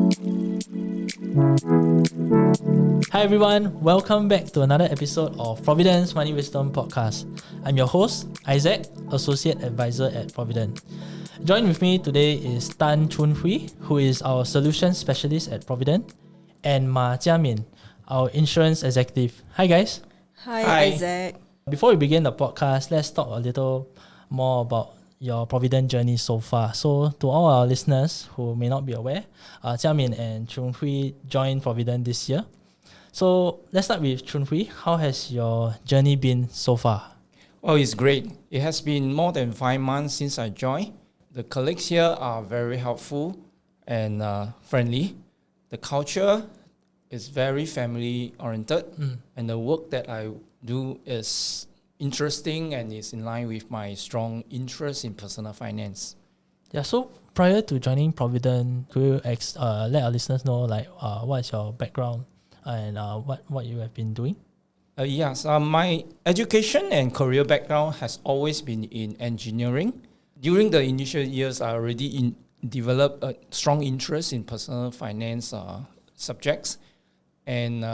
Hi everyone, welcome back to another episode of Providence Money Wisdom Podcast. I'm your host, Isaac, Associate Advisor at Provident. Join with me today is Choong Hwee, who is our Solutions Specialist at Provident, and Jiamin, our Insurance Executive. Hi guys. Hi, Isaac. Before we begin the podcast, let's talk a little more about your Provident journey so far. So to all our listeners who may not be aware, Jiamin and Choong Hwee joined Provident this year. So let's start with Choong Hwee. How has your journey been so far? Oh, it's great. It has been more than 5 months since I joined. The colleagues here are very helpful and friendly. The culture is very family oriented, and the work that I do is interesting and is in line with my strong interest in personal finance. Yeah, so prior to joining Provident, could you let our listeners know what is your background and what you have been doing? Yes, my education and career background has always been in engineering. During the initial years, I already developed a strong interest in personal finance subjects. And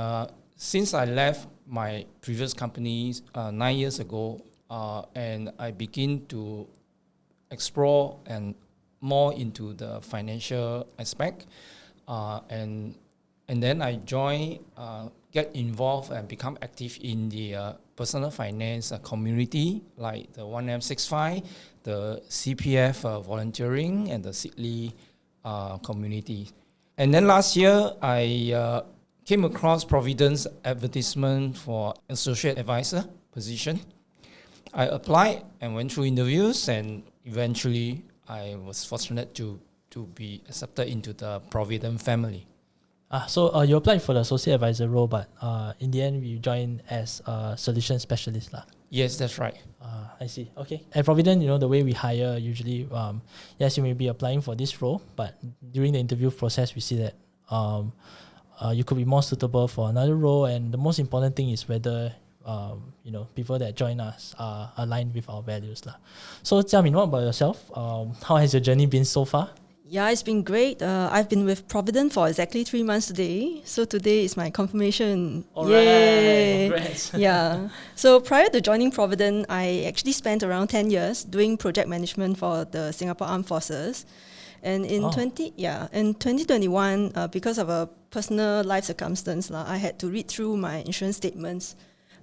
since I left my previous company 9 years ago, and I begin to explore and more into the financial aspect, and then I get involved and become active in the personal finance community, like the 1M65, the CPF volunteering, and the Sidley community. And then last year, I came across Provident's advertisement for associate advisor position. I applied and went through interviews, and eventually I was fortunate to be accepted into the Provident family. So you applied for the associate advisor role, but in the end, you joined as a solution specialist. Yes, that's right. I see. Okay. At Provident, the way we hire usually, yes, you may be applying for this role, but during the interview process, we see that you could be more suitable for another role, and the most important thing is whether people that join us are aligned with our values. So Jiamin, what about yourself? How has your journey been so far? Yeah, it's been great. I've been with Provident for exactly 3 months today. So today is my confirmation. All Yay! right, congrats. Yeah. So prior to joining Provident, I actually spent around 10 years doing project management for the Singapore Armed Forces. And in 2021, because of a personal life circumstance, I had to read through my insurance statements.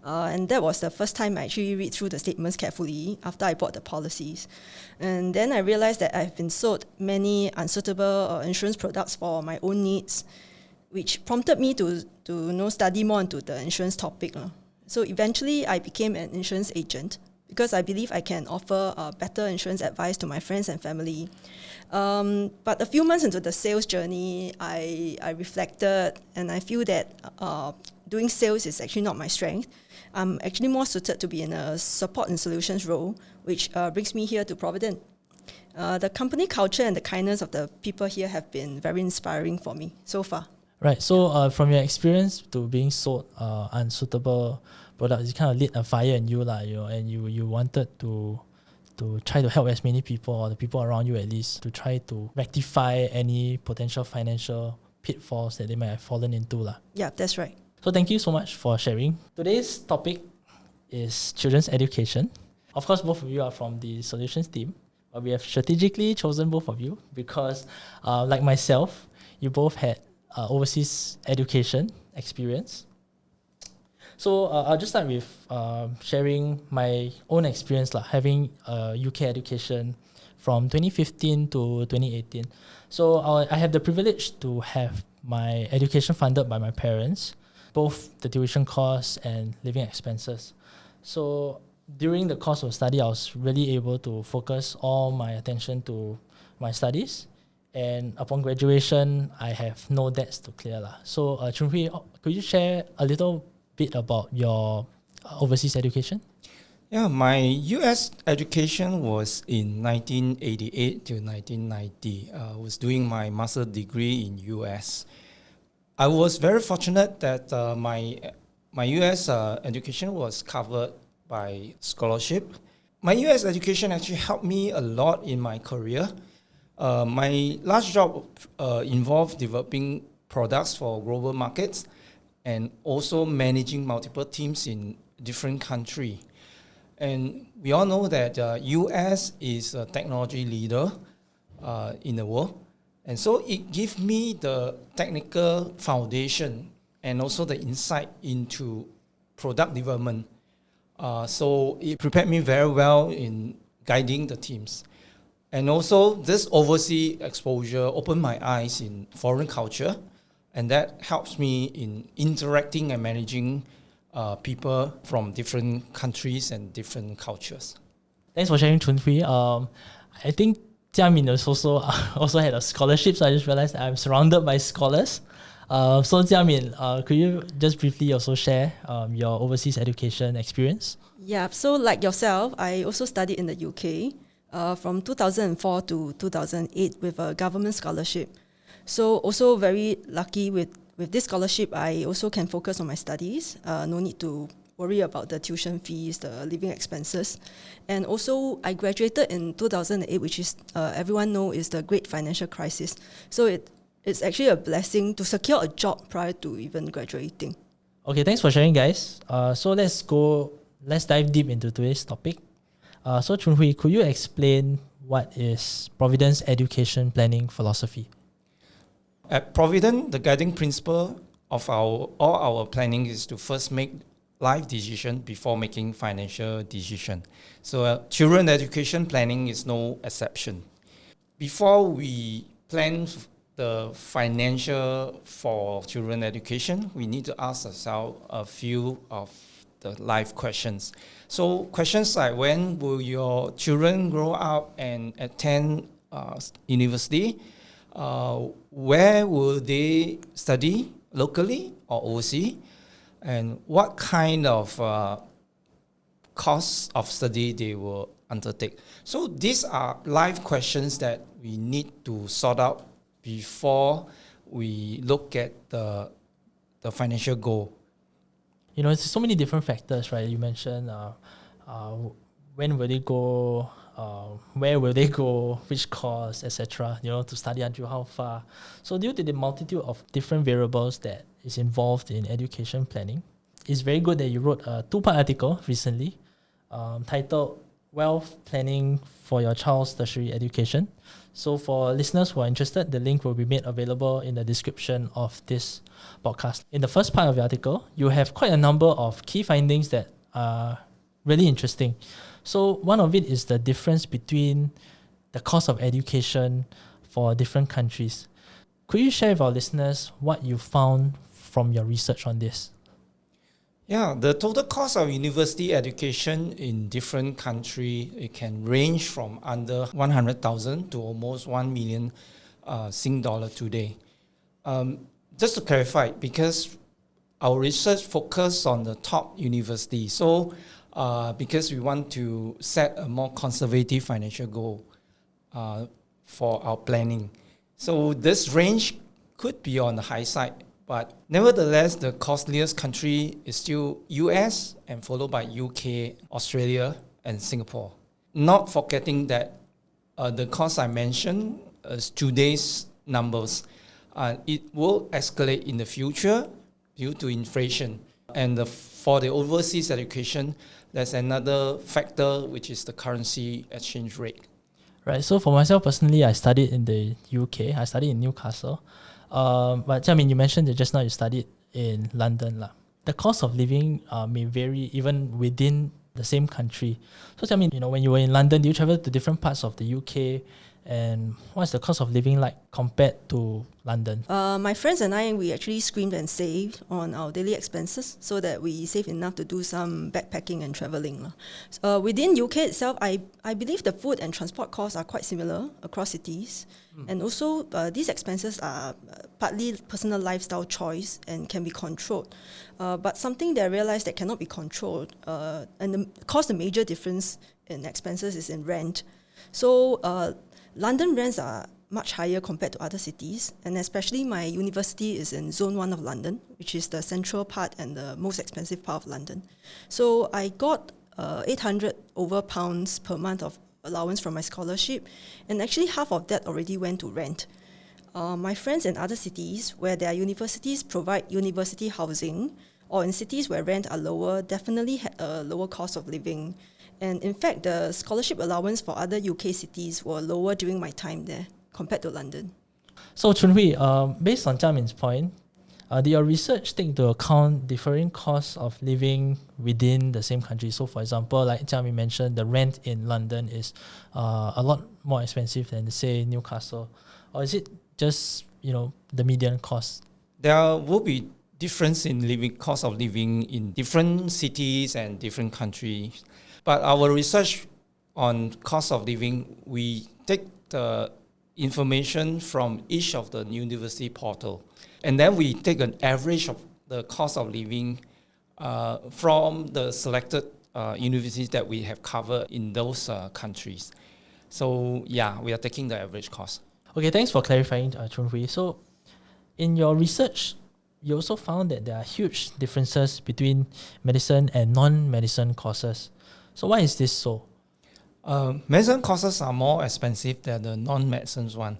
And that was the first time I actually read through the statements carefully after I bought the policies. And then I realized that I've been sold many unsuitable insurance products for my own needs, which prompted me to study more into the insurance topic. So eventually I became an insurance agent because I believe I can offer better insurance advice to my friends and family. But a few months into the sales journey, I reflected, and I feel that doing sales is actually not my strength. I'm actually more suited to be in a support and solutions role, which brings me here to Provident. The company culture and the kindness of the people here have been very inspiring for me so far. Right. So from your experience to being sold unsuitable products, it kind of lit a fire in you, and you wanted to try to help as many people, or the people around you at least, to try to rectify any potential financial pitfalls that they might have fallen into. Yeah, that's right. So thank you so much for sharing. Today's topic is children's education. Of course, both of you are from the solutions team, but we have strategically chosen both of you because, like myself, you both had overseas education experience. So I'll just start with sharing my own experience, having UK education from 2015 to 2018. So I have the privilege to have my education funded by my parents, both the tuition costs and living expenses. So during the course of study, I was really able to focus all my attention to my studies. And upon graduation, I have no debts to clear. So Choong Hwee, could you share a little bit about your overseas education? Yeah, my US education was in 1988 to 1990. I was doing my master's degree in US. I was very fortunate that my US education was covered by scholarship. My US education actually helped me a lot in my career. My last job involved developing products for global markets and also managing multiple teams in different countries. And we all know that US is a technology leader in the world. And so it gives me the technical foundation and also the insight into product development. So it prepared me very well in guiding the teams. And also this overseas exposure opened my eyes in foreign culture, and that helps me in interacting and managing people from different countries and different cultures. Thanks for sharing, Choong Hwee. I think Jiamin also had a scholarship, so I just realized I'm surrounded by scholars. So Jiamin, could you just briefly also share your overseas education experience? Yeah, so like yourself, I also studied in the UK from 2004 to 2008 with a government scholarship. So also very lucky with this scholarship, I also can focus on my studies. No need to worry about the tuition fees, the living expenses. And also I graduated in 2008, which is everyone know is the great financial crisis. So it's actually a blessing to secure a job prior to even graduating. Okay, thanks for sharing, guys. So let's dive deep into today's topic. So Choong Hwee, could you explain what is Providend's education planning philosophy? At Providend, the guiding principle of all our planning is to first make life decision before making financial decision. So children education planning is no exception. Before we plan the financial for children education, we need to ask ourselves a few of the life questions. So questions like, when will your children grow up and attend university? Where will they study, locally or overseas? And what kind of course of study they will undertake? So these are life questions that we need to sort out before we look at the financial goal. You know, it's so many different factors, right? You mentioned when will they go, where will they go, which course, etc. You know, to study until how far. So due to the multitude of different variables that is involved in education planning, it's very good that you wrote a 2-part article recently titled Wealth Planning for Your Child's Tertiary Education. So for listeners who are interested, the link will be made available in the description of this podcast. In the first part of the article, you have quite a number of key findings that are really interesting. So one of it is the difference between the cost of education for different countries. Could you share with our listeners what you found from your research on this? Yeah, the total cost of university education in different countries, it can range from under 100,000 to almost 1 million Sing dollar today. Just to clarify, because our research focused on the top university, so because we want to set a more conservative financial goal for our planning. So this range could be on the high side, but nevertheless, the costliest country is still US and followed by UK, Australia, and Singapore. Not forgetting that the cost I mentioned is today's numbers. It will escalate in the future due to inflation. And for the overseas education, there's another factor, which is the currency exchange rate. Right. So for myself personally, I studied in the UK. I studied in Newcastle. But I mean, you mentioned that just now you studied in London. The cost of living may vary even within the same country. So I mean, you know, when you were in London, do you travel to different parts of the UK? And what's the cost of living like compared to London? My friends and I, we actually screamed and saved on our daily expenses so that we save enough to do some backpacking and traveling. Within UK itself, I believe the food and transport costs are quite similar across cities. And also, these expenses are partly personal lifestyle choice and can be controlled. But something that I realized that cannot be controlled and cause the major difference in expenses is in rent. So London rents are much higher compared to other cities, and especially my university is in Zone 1 of London, which is the central part and the most expensive part of London. So I got 800 over pounds per month of allowance from my scholarship, and actually half of that already went to rent. My friends in other cities where their universities provide university housing, or in cities where rent are lower, definitely had a lower cost of living. And in fact, the scholarship allowance for other UK cities were lower during my time there compared to London. So Choong Hwee, based on Jiamin's point, did your research take into account differing costs of living within the same country? So for example, like Jiamin mentioned, the rent in London is a lot more expensive than, say, Newcastle. Or is it just, the median cost? There will be difference in cost of living in different cities and different countries. But our research on cost of living, we take the information from each of the university portal. And then we take an average of the cost of living from the selected universities that we have covered in those countries. So yeah, we are taking the average cost. Okay, thanks for clarifying, Choong Hwee. So in your research, you also found that there are huge differences between medicine and non-medicine courses. So why is this so? Medicine courses are more expensive than the non-medicine one,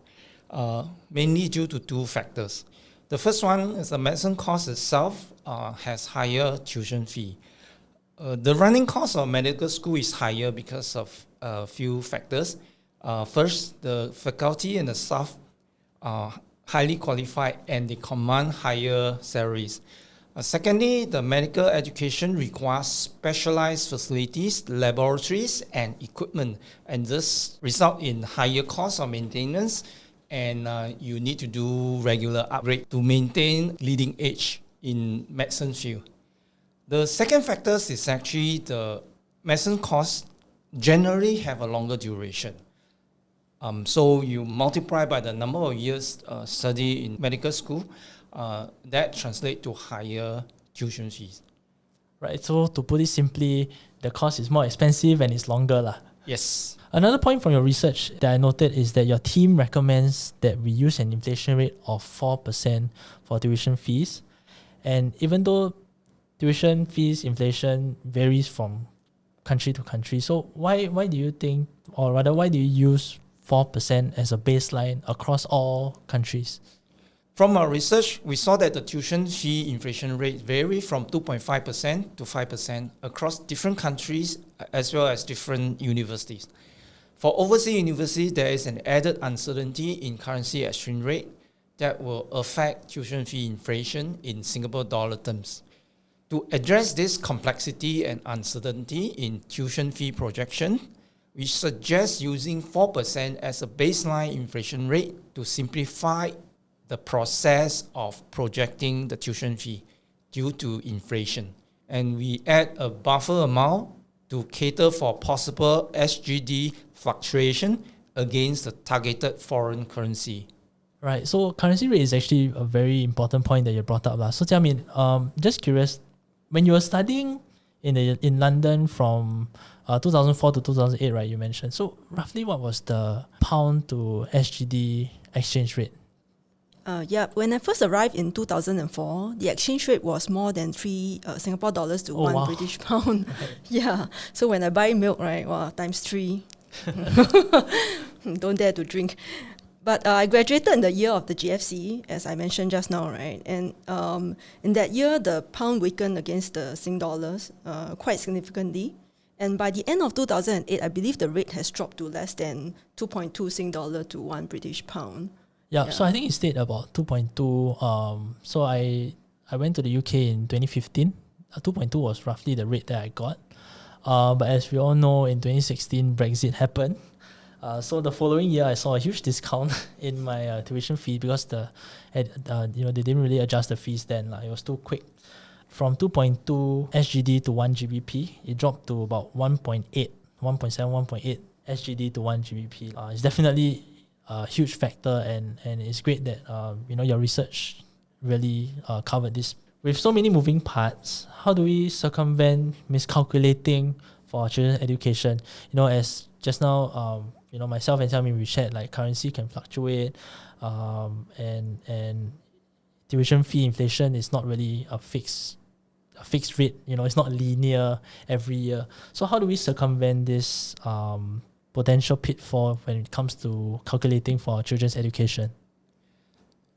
mainly due to two factors. The first one is the medicine course itself has higher tuition fee. The running cost of medical school is higher because of a few factors. First, the faculty and the staff are highly qualified and they command higher salaries. Secondly, the medical education requires specialized facilities, laboratories, and equipment, and this result in higher costs of maintenance, and you need to do regular upgrade to maintain leading edge in medicine field. The second factor is actually the medicine course generally have a longer duration. So you multiply by the number of years study in medical school, that translates to higher tuition fees. Right, so to put it simply, the cost is more expensive and it's longer. Yes. Another point from your research that I noted is that your team recommends that we use an inflation rate of 4% for tuition fees. And even though tuition fees inflation varies from country to country, so why do you think, or rather why do you use 4% as a baseline across all countries? From our research, we saw that the tuition fee inflation rate vary from 2.5% to 5% across different countries as well as different universities. For overseas universities, there is an added uncertainty in currency exchange rate that will affect tuition fee inflation in Singapore dollar terms. To address this complexity and uncertainty in tuition fee projection, we suggest using 4% as a baseline inflation rate to simplify the process of projecting the tuition fee due to inflation. And we add a buffer amount to cater for possible SGD fluctuation against the targeted foreign currency. Right, so currency rate is actually a very important point that you brought up. So Jiamin, just curious, when you were studying in London from 2004 to 2008, right, you mentioned, so roughly what was the pound to SGD exchange rate? When I first arrived in 2004, the exchange rate was more than 3 Singapore dollars to one wow. British pound. Yeah, so when I buy milk, right, times 3. Don't dare to drink. But I graduated in the year of the GFC, as I mentioned just now, right? And in that year, the pound weakened against the Sing dollars quite significantly. And by the end of 2008, I believe the rate has dropped to less than 2.2 Sing dollar to 1 British pound. Yeah, so I think it stayed about 2.2. So I went to the UK in 2015. 2.2 was roughly the rate that I got. But as we all know, in 2016, Brexit happened. So the following year, I saw a huge discount in my tuition fee because they didn't really adjust the fees then. It was too quick. From 2.2 SGD to 1 GBP, it dropped to about 1.8, 1.7, 1.8 SGD to 1 GBP. It's definitely a huge factor, and it's great that your research really covered this. With so many moving parts, how do we circumvent miscalculating for children's education? As just now, myself and Jiamin, we shared currency can fluctuate, and tuition fee inflation is not really a fixed rate. It's not linear every year. So how do we circumvent this potential pitfall when it comes to calculating for children's education?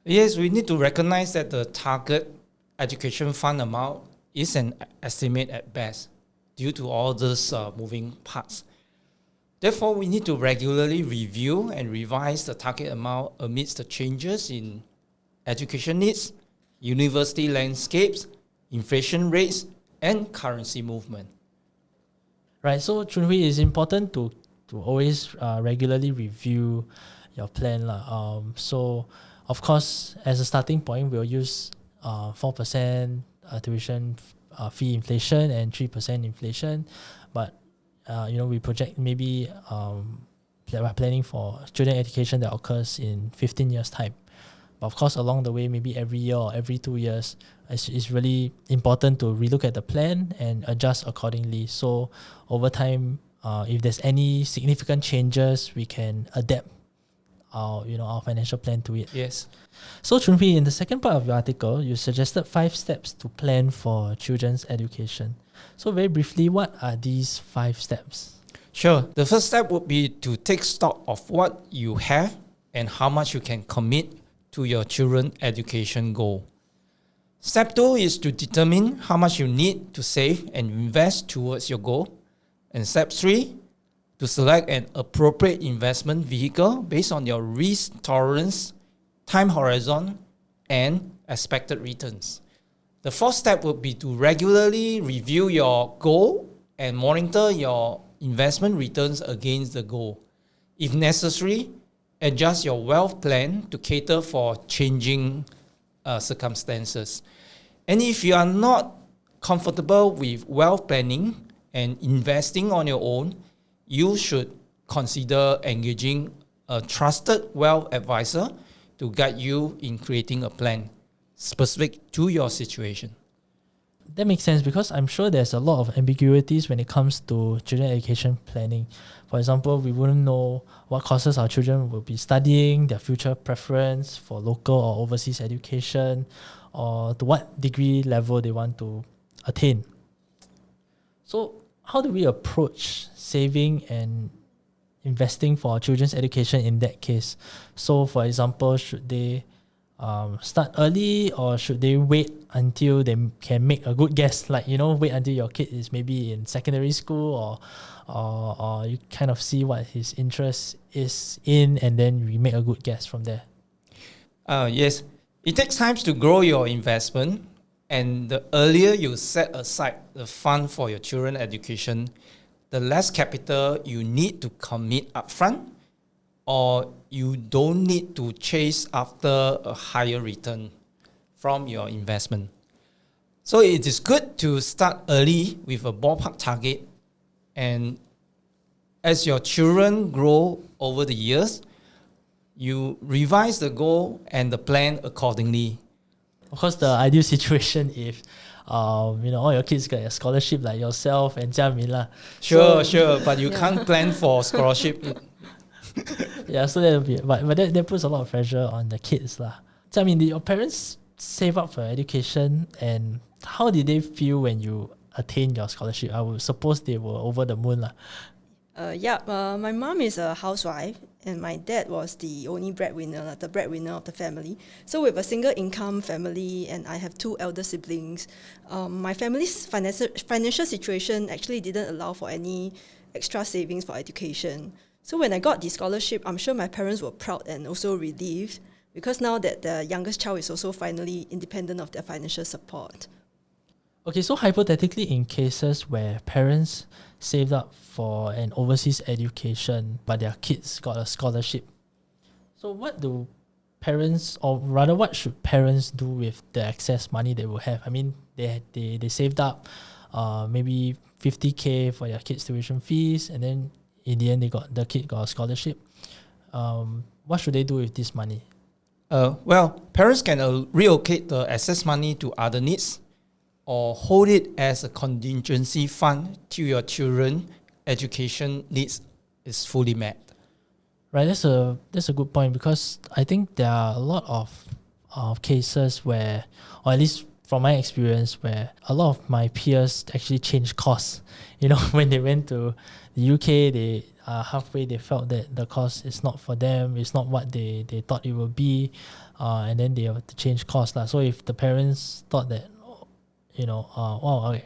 Yes, we need to recognize that the target education fund amount is an estimate at best due to all these moving parts. Therefore, we need to regularly review and revise the target amount amidst the changes in education needs, university landscapes, inflation rates, and currency movement. Right, so Choong Hwee, it's important to always regularly review your plan lah. So, of course, as a starting point, we'll use 4% tuition fee inflation and 3% inflation. But, we project maybe we're planning for student education that occurs in 15 years' time. But of course, along the way, maybe every year or every 2 years, it's really important to relook at the plan and adjust accordingly. So over time, if there's any significant changes, we can adapt our financial plan to it. Yes. So Choong Hwee, in the second part of your article, you suggested 5 steps to plan for children's education. So very briefly, what are these 5 steps? Sure. The first step would be to take stock of what you have and how much you can commit to your children's education goal. Step 2 is to determine how much you need to save and invest towards your goal. And step 3, to select an appropriate investment vehicle based on your risk tolerance, time horizon, and expected returns. The fourth step would be to regularly review your goal and monitor your investment returns against the goal. If necessary, adjust your wealth plan to cater for changing circumstances. And if you are not comfortable with wealth planning and investing on your own, you should consider engaging a trusted wealth advisor to guide you in creating a plan specific to your situation. That makes sense because I'm sure there's a lot of ambiguities when it comes to children education planning. For example, we wouldn't know what courses our children will be studying, their future preference for local or overseas education, or to what degree level they want to attain. So how do we approach saving and investing for our children's education in that case? So for example, should they start early or should they wait until they can make a good guess? Like, wait until your kid is maybe in secondary school or you kind of see what his interest is in and then we make a good guess from there. Yes, it takes time to grow your investment, and the earlier you set aside the fund for your children's education, the less capital you need to commit upfront, or you don't need to chase after a higher return from your investment. So it is good to start early with a ballpark target, and as your children grow over the years, you revise the goal and the plan accordingly. Of course, the ideal situation if all your kids get a scholarship like yourself and Jiamin lah. Sure, but you can't plan for scholarship. Yeah, so that will be, but that puts a lot of pressure on the kids lah. So I mean, did your parents save up for education, and how did they feel when you attained your scholarship? I would suppose they were over the moon lah. My mom is a housewife and my dad was the only breadwinner, the breadwinner of the family. So with a single income family and I have 2 elder siblings, my family's financial situation actually didn't allow for any extra savings for education. So when I got the scholarship, I'm sure my parents were proud and also relieved because now that the youngest child is also finally independent of their financial support. Okay, so hypothetically, in cases where parents saved up for an overseas education but their kids got a scholarship, so what do parents, or rather what should parents do with the excess money they will have? I mean, they saved up maybe 50K for their kids' tuition fees, and then in the end the kid got a scholarship. What should they do with this money? Parents can reallocate the excess money to other needs, or hold it as a contingency fund till your children's education needs is fully met. Right, that's a good point because I think there are a lot of cases where, or at least from my experience, where a lot of my peers actually changed course. When they went to the UK, halfway they felt that the course is not for them, it's not what they thought it would be, and then they have to change course lah. So if the parents thought that,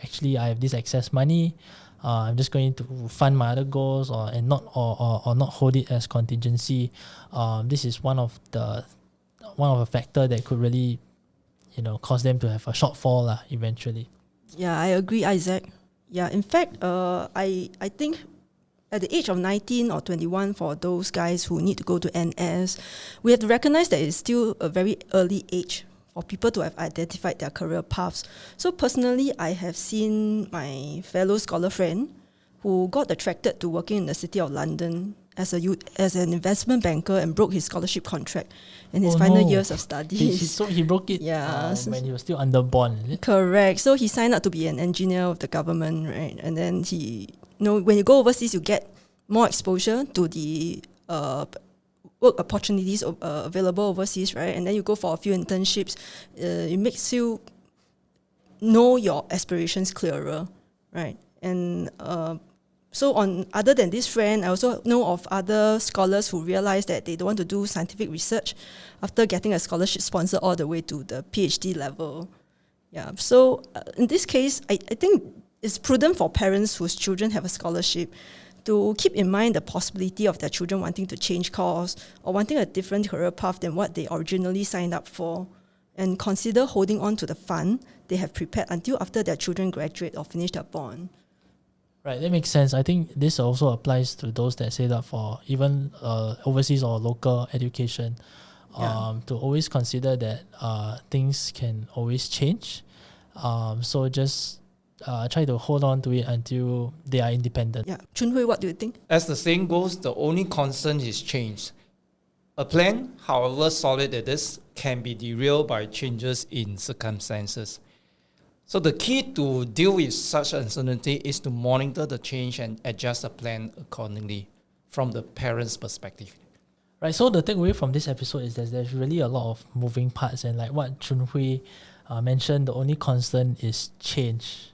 actually I have this excess money, I'm just going to fund my other goals or not hold it as contingency. This is one of the factor that could really, cause them to have a shortfall lah eventually. Yeah, I agree, Isaac. Yeah, in fact, I think at the age of 19 or 21, for those guys who need to go to NS, we have to recognize that it's still a very early age for people to have identified their career paths. So personally, I have seen my fellow scholar friend who got attracted to working in the City of London as an investment banker and broke his scholarship contract in his final years of studies. So he broke it when he was still under bond, is it? Correct. So he signed up to be an engineer of the government, right? And then when you go overseas, you get more exposure to the work opportunities available overseas, right? And then you go for a few internships. It makes you know your aspirations clearer, right? And other than this friend, I also know of other scholars who realize that they don't want to do scientific research after getting a scholarship sponsor all the way to the PhD level. Yeah. So in this case, I think it's prudent for parents whose children have a scholarship to keep in mind the possibility of their children wanting to change course or wanting a different career path than what they originally signed up for, and consider holding on to the fund they have prepared until after their children graduate or finish their bond. Right, that makes sense. I think this also applies to those that saved up for even overseas or local education. To always consider that things can always change. So just try to hold on to it until they are independent. Yeah. Choong Hwee, what do you think? As the saying goes, the only constant is change. A plan, however solid it is, can be derailed by changes in circumstances. So the key to deal with such uncertainty is to monitor the change and adjust the plan accordingly from the parent's perspective. Right, so the takeaway from this episode is that there's really a lot of moving parts, and like what Choong Hwee mentioned, the only constant is change.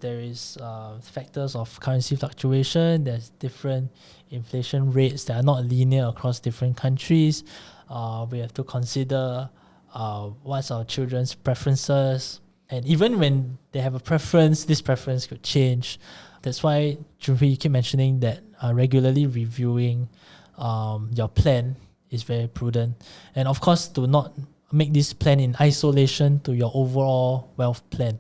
There is factors of currency fluctuation. There's different inflation rates that are not linear across different countries. We have to consider what's our children's preferences, and even when they have a preference, this preference could change. That's why Choong Hwee keep mentioning that regularly reviewing your plan is very prudent, and of course to not make this plan in isolation to your overall wealth plan.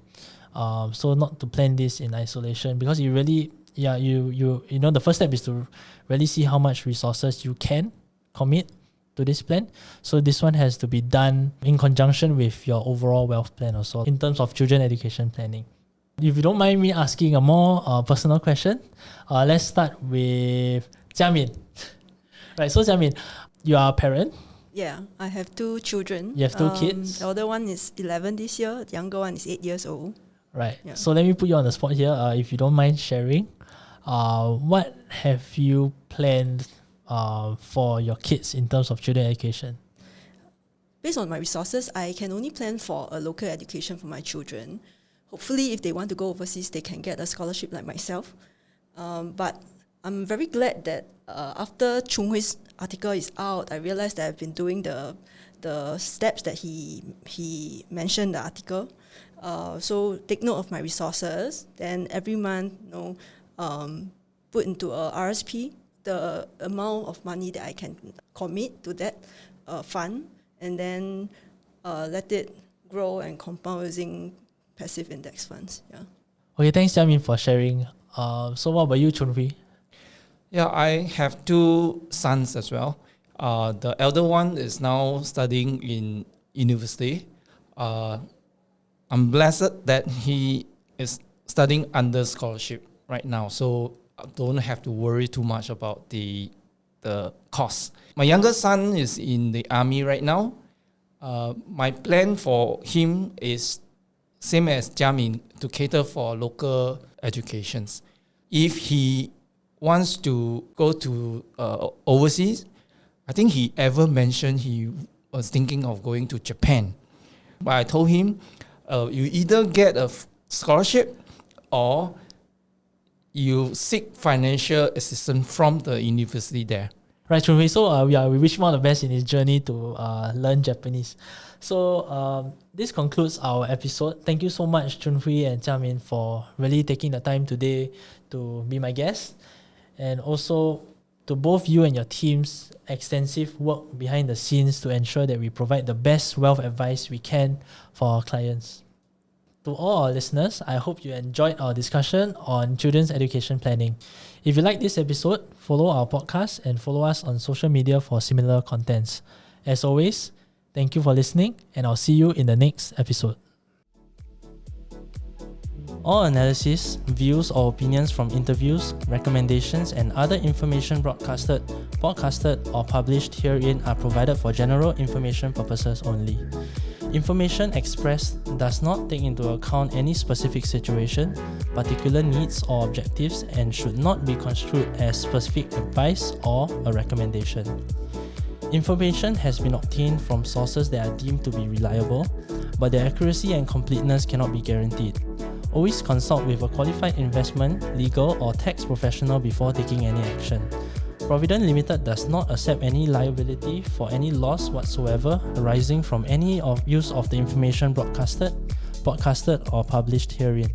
So not to plan this in isolation, because you really the first step is to really see how much resources you can commit to this plan. So this one has to be done in conjunction with your overall wealth plan also in terms of children education planning. If you don't mind me asking a more personal question, let's start with Jiamin. Right, so Jiamin, you are a parent. Yeah, I have two children. You have two kids? The older one is 11 this year. The younger one is 8 years old. Right. Yeah. So let me put you on the spot here. If you don't mind sharing, what have you planned for your kids in terms of children education? Based on my resources, I can only plan for a local education for my children. Hopefully, if they want to go overseas, they can get a scholarship like myself. But I'm very glad that after Choong Hwee's article is out, I realized that I've been doing the steps that he mentioned in the article. So take note of my resources. Then every month, put into a RSP the amount of money that I can commit to that fund, and then let it grow and compound using passive index funds. Yeah. Okay, thanks Jiamin for sharing. So what about you, Choong Hwee? Yeah, I have two sons as well. The elder one is now studying in university. I'm blessed that he is studying under scholarship right now, so I don't have to worry too much about the cost. My younger son is in the army right now. My plan for him is same as Jiamin, to cater for local educations. If he wants to go to overseas, I think he ever mentioned he was thinking of going to Japan. But I told him, you either get a scholarship or you seek financial assistance from the university there. Right, Choong Hwee. So we wish him all the best in his journey to learn Japanese. So this concludes our episode. Thank you so much, Choong Hwee and Jiamin, for really taking the time today to be my guest. And also to both you and your teams, extensive work behind the scenes to ensure that we provide the best wealth advice we can for our clients. To all our listeners, I hope you enjoyed our discussion on children's education planning. If you like this episode, follow our podcast and follow us on social media for similar contents. As always, thank you for listening, and I'll see you in the next episode. All analysis, views or opinions from interviews, recommendations and other information broadcasted, podcasted or published herein are provided for general information purposes only. Information expressed does not take into account any specific situation, particular needs or objectives, and should not be construed as specific advice or a recommendation. Information has been obtained from sources that are deemed to be reliable, but their accuracy and completeness cannot be guaranteed. Always consult with a qualified investment, legal or tax professional before taking any action. Provident Limited does not accept any liability for any loss whatsoever arising from any use of the information broadcasted, or published herein.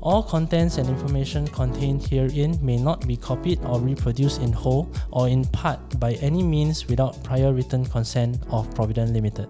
All contents and information contained herein may not be copied or reproduced in whole or in part by any means without prior written consent of Provident Limited.